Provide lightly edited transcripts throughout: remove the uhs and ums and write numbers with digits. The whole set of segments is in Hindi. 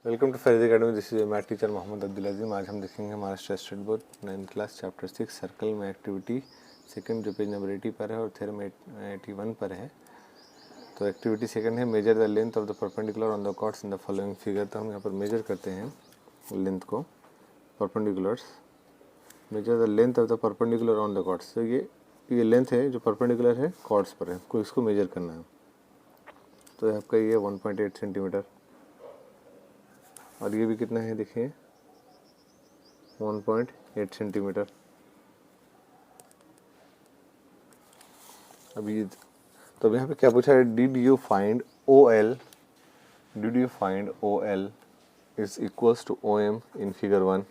Welcome to Faiz academy. This is math teacher Mohammad Abdul Azeem. आज हम देखेंगे हमारा state board 9th class chapter 6 circle में एक्टिविटी सेकंड जो पेज नंबर 80 पर है और थ्योरम 81 पर है। तो एक्टिविटी सेकंड है measure the length of the perpendicular on the chords in the following figure. तो हम यहाँ पर मेजर करते हैं लेंथ को, perpendiculars. Measure the length of the perpendicular on the chords. तो ये लेंथ है जो परपेंडिकुलर है कॉर्ड्स पर है, को इसको मेजर करना है। तो आपका ये 1.8 सेंटीमीटर और ये भी कितना है देखिए 1.8 सेंटीमीटर। अभी तो अब यहाँ पे क्या पूछा है, did you find O L is equals to O M in figure 1।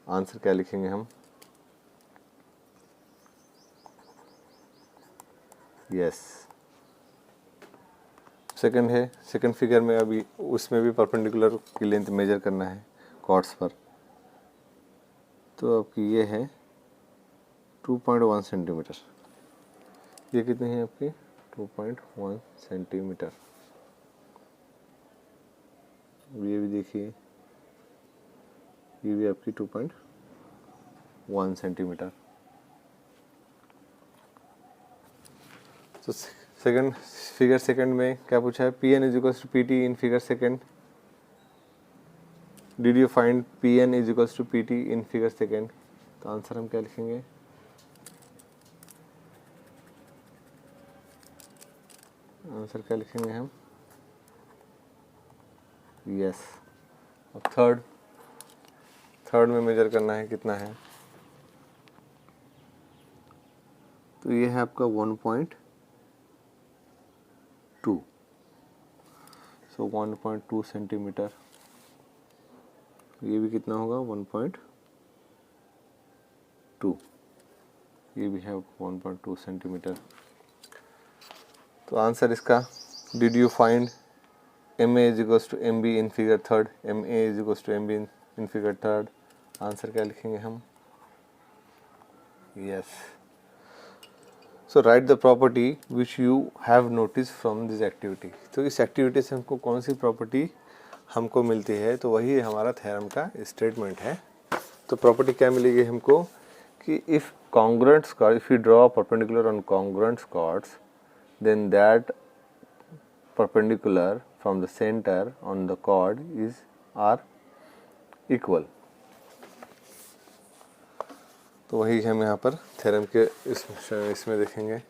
Answer क्या लिखेंगे हम? यस। सेकंड है, सेकंड फिगर में अभी उसमें भी परपेंडिकुलर की लेंथ मेजर करना है कॉर्ड्स पर। तो आपकी ये है 2.1 सेंटीमीटर। ये कितनी है आपकी 2.1 सेंटीमीटर। ये भी देखिए, ये भी आपकी 2.1 सेंटीमीटर। तो सेकंड फिगर सेकंड में क्या पूछा है, P N is equals to P T in figure second. Did you find P N is equals to P T in figure second. तो आंसर हम क्या लिखेंगे? आंसर क्या लिखेंगे हम? यस। अब थर्ड में मेजर करना है, कितना है? तो ये है आपका 1.2। सो 1.2 सेंटीमीटर। ये भी कितना होगा 1.2। ये भी है 1.2 सेंटीमीटर। तो आंसर इसका, did you find M A is equals to M B in figure third. M A is equals to M B in figure third. Answer क्या लिखेंगे हम? Yes. So right the property which you have notice from this activity. तो इस एक्टिविटी से हमको कौन सी प्रॉपर्टी हमको मिलती है, तो वही हमारा थ्योरम का स्टेटमेंट है। तो प्रॉपर्टी क्या मिलेगी हमको कि if congruent chord, if you draw perpendicular on congruent chords, then that perpendicular from the center on the chord are equal। तो वही हम यहाँ पर थ्योरम के इसमें देखेंगे।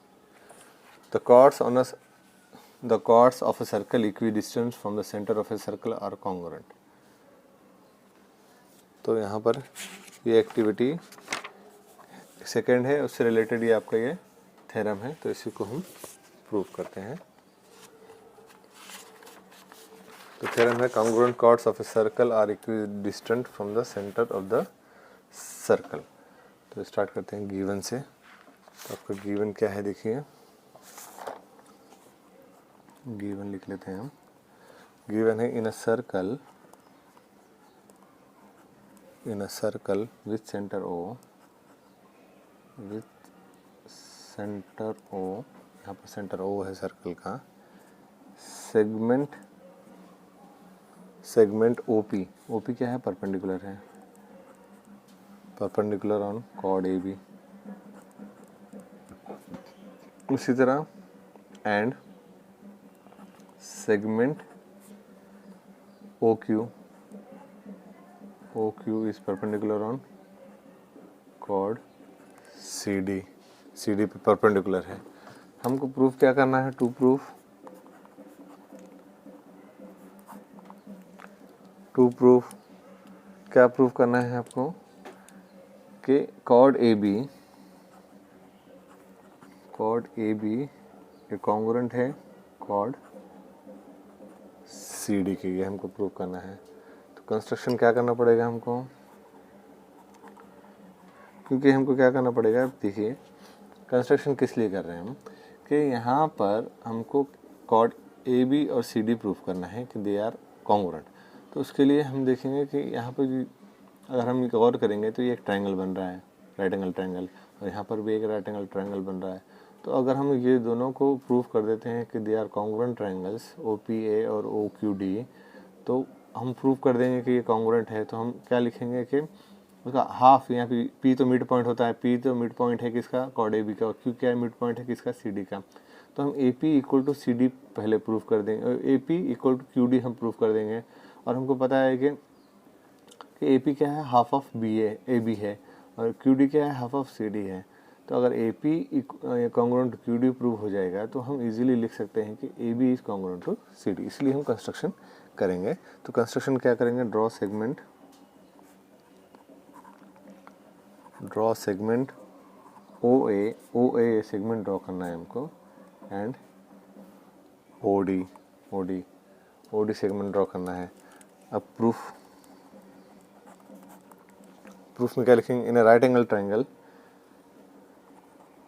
the chords of a circle equidistant from the center of a circle are congruent। तो यहाँ पर ये एक्टिविटी सेकेंड है, उससे रिलेटेड ये आपका ये थ्योरम है। तो इसी को हम प्रूव करते हैं। तो थ्योरम है congruent chords of a circle are equidistant from the centre of the circle. तो स्टार्ट करते हैं गिवन से। तो आपका गिवन क्या है देखिए, गिवन लिख लेते हैं हम। गिवन है in a circle with centre O, यहाँ पर सेंटर ओ है सर्कल का। सेगमेंट ओपी, ओपी क्या है? परपेंडिकुलर है, perpendicular on chord A B. उसी तरह and segment O Q is perpendicular on chord C D पे परपेंडिकुलर है। हमको प्रूफ क्या करना है? टू प्रूफ क्या प्रूफ करना है आपको कि कॉर्ड ए बी ये कॉन्ग्रुएंट है कॉर्ड सी डी के। ये हमको प्रूफ करना है। तो कंस्ट्रक्शन क्या करना पड़ेगा हमको, क्योंकि हमको क्या करना पड़ेगा, देखिए कंस्ट्रक्शन किस लिए कर रहे हैं हम कि यहाँ पर हमको कॉर्ड ए बी और सी डी प्रूफ करना है कि दे आर कॉन्ग्रुएंट। तो उसके लिए हम देखेंगे कि यहाँ पर अगर हम गौर करेंगे तो ये एक ट्रायंगल बन रहा है, राइट एंगल ट्रायंगल, और यहाँ पर भी एक राइट एंगल ट्रायंगल बन रहा है। तो अगर हम ये दोनों को प्रूफ कर देते हैं कि they are congruent triangles O P A और ओ क्यू डी, तो हम प्रूव कर देंगे कि ये कॉन्ग्रुएंट है, तो हम क्या लिखेंगे कि उसका हाफ, यहाँ पे पी तो मिड पॉइंट होता है, पी तो मिड पॉइंट है किसका, कॉर्ड ए बी का, क्यू क्या है, मिड पॉइंट है किसका, सी डी का। तो हम A P equal to C D पहले प्रूफ कर देंगे, A P equal to Q D हम प्रूफ कर देंगे। और हमको पता है कि ए पी क्या है, half of B A B है, और क्यू डी क्या है, हाफ ऑफ सी डी है। तो अगर A P congruent to Q D prove हो जाएगा तो हम इजीली लिख सकते हैं कि A B is congruent to C D. इसलिए हम कंस्ट्रक्शन करेंगे। तो कंस्ट्रक्शन क्या करेंगे, draw segment O A segment draw करना है हमको, and O D segment draw करना है। अब प्रूफ में क्या लिखेंगे, in right angle triangle,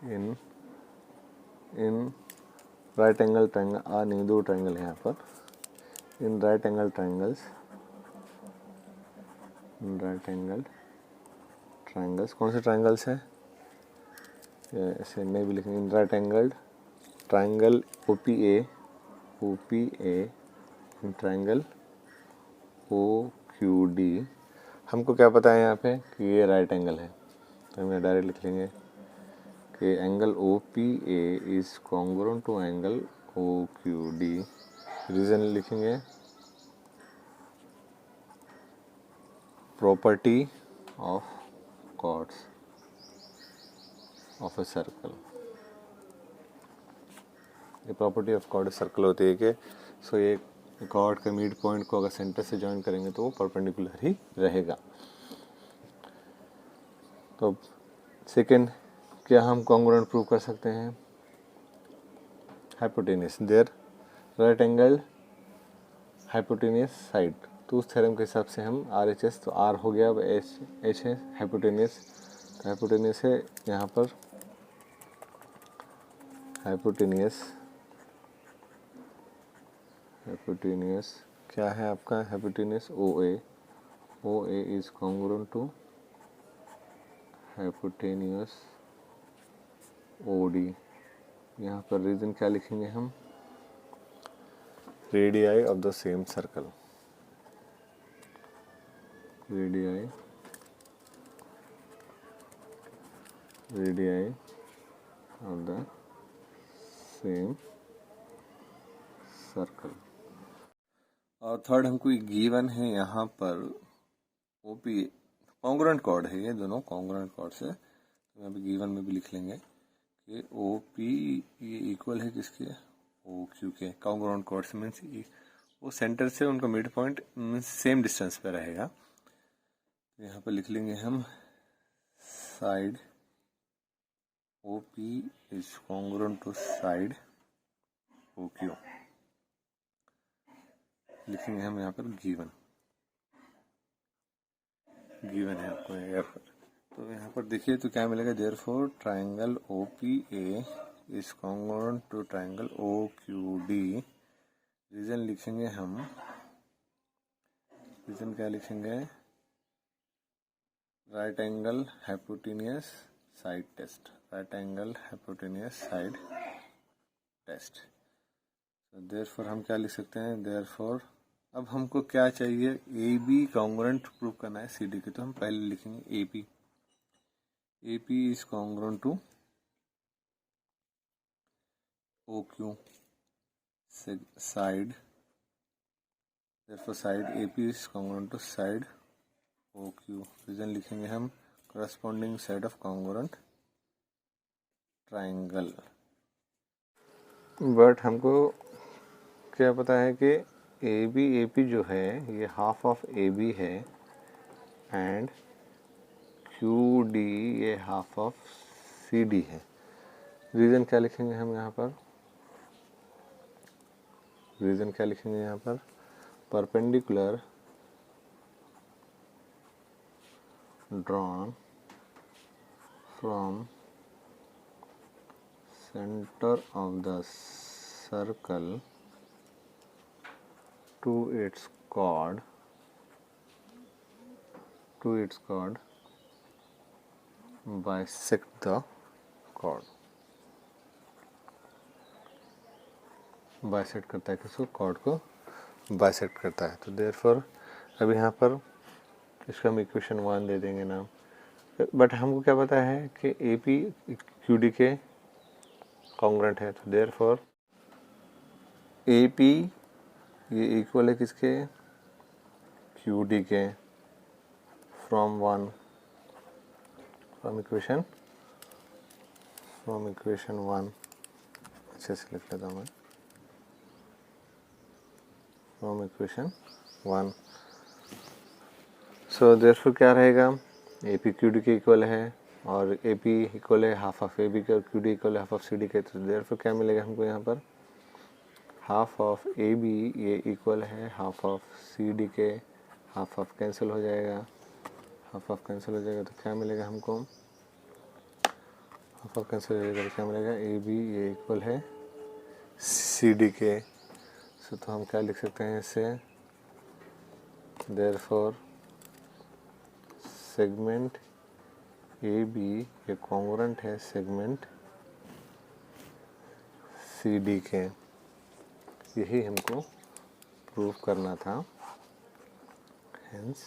in right angle triangle, नहीं दो ट्राइंगल है यहाँ पर, इन राइट एंगल ट्राइंगल्स, कौन से ट्राइंगल्स हैं, ऐसे नहीं भी लिखेंगे, in right angle triangle O P A triangle O Q D. हमको क्या पता है यहाँ पे कि ये राइट एंगल है, तो हम डायरेक्ट लिख लेंगे कि angle O P A is congruent to angle O Q D. Reason लिखेंगे, property of chords of a circle. ये प्रॉपर्टी ऑफ कॉर्ड सर्कल होती है कि सो ये कॉर्ड के मिड पॉइंट को अगर सेंटर से ज्वाइन करेंगे तो वो परपेंडिकुलर ही रहेगा। तो सेकेंड, क्या हम कॉन्ग्रुएंट प्रूव कर सकते हैं, hypotenuse there right angle hypotenuse side. तो उस थ्योरम के हिसाब से हम आर एच एस, तो आर हो गया, अब एच है हाइपोटेनियस, तो हाइपोटेनियस है यहाँ पर, हाइपोटेनियस क्या है आपका, hypotenuse O A is congruent to hypotenuse O D. यहाँ पर रीजन क्या लिखेंगे हम, radii of the same circle, radii of the same circle. और थर्ड हमको गिवन है यहाँ पर ओ पी, कॉन्ग्रुएंट कॉर्ड है, ये दोनों कॉन्ग्रुएंट कॉर्ड है, तो यहाँ पे गिवन में भी लिख लेंगे कि ओ पी ये इक्वल है किसके, ओ क्यू के। कॉन्ग्रुएंट कॉर्ड से मीन्स वो सेंटर से उनका mid point means same distance पे रहेगा। तो यहाँ पे लिख लेंगे हम side O P is congruent to side O Q, लिखेंगे हम यहाँ पर गिवन है आपको यहाँ पर। तो यहाँ पर देखिए तो क्या मिलेगा, therefore triangle O P A is congruent to triangle O Q D. Reason लिखेंगे हम, रीजन क्या लिखेंगे, right angle hypotenuse side test, right angle hypotenuse side test. तो देयरफॉर हम क्या लिख सकते हैं, देयरफॉर अब हमको क्या चाहिए, ए बी कॉन्ग्रुएंट प्रूव करना है सी डी की, तो हम पहले लिखेंगे A P is congruent to O Q side, therefore side AP is congruent to side OQ। रीजन लिखेंगे हम, corresponding side of congruent triangle। But हमको क्या पता है कि AP जो है ये हाफ ऑफ AB है, एंड QD ये हाफ ऑफ CD है। रीजन क्या लिखेंगे हम यहाँ पर, रीजन क्या लिखेंगे यहाँ पर, perpendicular drawn from center of the circle to its chord bisect the chord, bisect करता है किसको, कॉर्ड को बाइसेक्ट करता है। तो देयरफॉर अब यहाँ पर इसका हम इक्वेशन 1 दे देंगे नाम। बट हमको क्या पता है कि ए पी क्यू डी के कॉन्ग्रेंट है। तो देयरफॉर ए पी ये इक्वल है किसके, क्यू डी के, फ्रॉम इक्वेशन 1 अच्छे से लिख लेता हूँ मैं, फ्रॉम इक्वेशन 1। सो देयरफॉर क्या रहेगा, ए पी क्यू डी के इक्वल है और ए पी इक्वल है हाफ ऑफ ए बी के और क्यू डी इक्वल है हाफ ऑफ सी डी के। तो देयरफॉर क्या मिलेगा हमको यहाँ पर, हाफ ऑफ ए बी ये इक्वल है हाफ ऑफ सी डी के, हाफ ऑफ कैंसिल हो जाएगा, हाफ ऑफ कैंसिल हो जाएगा तो क्या मिलेगा हमको, हाफ ऑफ कैंसिल हो जाएगा तो क्या मिलेगा, ए बी ये इक्वल है सी डी के। सो तो हम क्या लिख सकते हैं इससे, देयरफॉर सेगमेंट ए बी ये कॉन्ग्रुएंट है सेगमेंट सी डी के। यही हमको प्रूव करना था, हेंस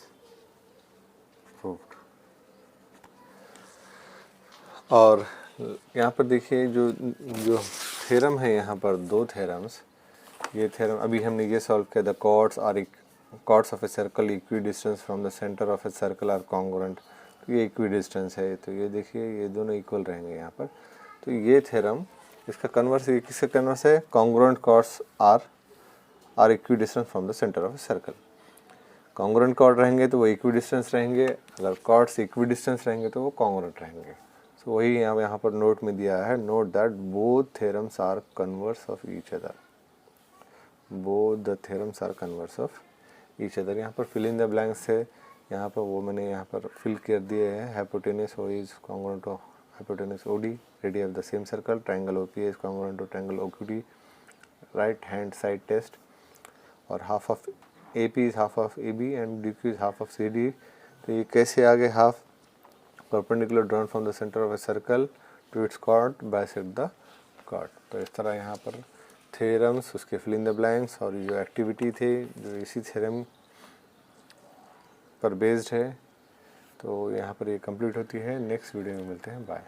प्रूव्ड। और यहाँ पर देखिए जो थ्योरम है, यहाँ पर 2 थ्योरम्स, ये थ्योरम अभी हमने ये सॉल्व किया, the chords of a circle equidistance from the centre of a circle are congruent. तो ये इक्वी डिस्टेंस है, तो ये देखिए ये दोनों इक्वल रहेंगे यहाँ पर। तो ये थ्योरम इसका कन्वर्स, ये किसका कन्वर्स है, congruent chords are equidistance from the centre of a circle. Congruent chord रहेंगे तो वो इक्वी डिस्टेंस रहेंगे, अगर chords इक्वी डिस्टेंस रहेंगे तो वो कॉन्ग्रुएंट रहेंगे। सो वही यहाँ पर नोट में दिया है, note that both theorems are converse of each other, both the theorems are converse of each other. यहाँ पर फिल इन द ब्लैंक्स है, यहाँ पर वो मैंने यहाँ पर फिल कर दिए हैं। Hypotenuse O is congruent to hypotenuse O D, radius of the same circle, triangle O P is congruent to triangle O Q D, right hand side test, और half of A P is half of A B and D Q is half of C D. तो ये कैसे आगे, half perpendicular drawn from the centre of a circle to its chord bisect the chord. तो इस तरह यहाँ पर थ्योरम्स, उसके फिल इन द ब्लैंक्स और जो एक्टिविटी थे जो इसी थ्योरम पर बेस्ड है, तो यहाँ पर ये कंप्लीट होती है। नेक्स्ट वीडियो में मिलते हैं, बाय।